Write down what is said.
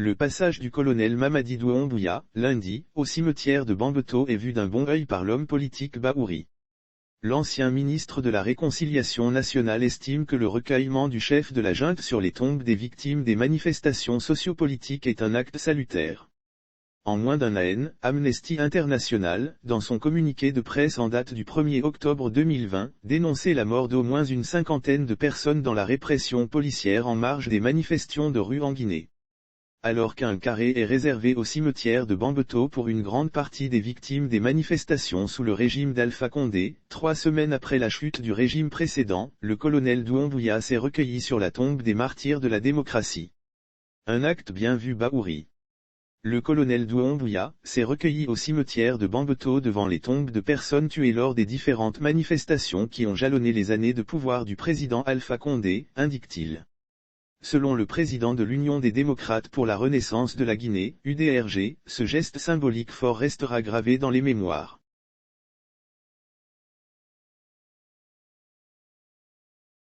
Le passage du colonel Mamadi Doumbouya, lundi, au cimetière de Bambeto est vu d'un bon œil par l'homme politique Bahouri. L'ancien ministre de la Réconciliation nationale estime que le recueillement du chef de la junte sur les tombes des victimes des manifestations sociopolitiques est un acte salutaire. En moins d'un an, Amnesty International, dans son communiqué de presse en date du 1er octobre 2020, dénonçait la mort d'au moins une cinquantaine de personnes dans la répression policière en marge des manifestations de rue en Guinée. Alors qu'un carré est réservé au cimetière de Bambeto pour une grande partie des victimes des manifestations sous le régime d'Alpha Condé, 3 semaines après la chute du régime précédent, le colonel Doumbouya s'est recueilli sur la tombe des martyrs de la démocratie. Un acte bien vu Bahouri. Le colonel Doumbouya s'est recueilli au cimetière de Bambeto devant les tombes de personnes tuées lors des différentes manifestations qui ont jalonné les années de pouvoir du président Alpha Condé, indique-t-il. Selon le président de l'Union des démocrates pour la renaissance de la Guinée, UDRG, ce geste symbolique fort restera gravé dans les mémoires.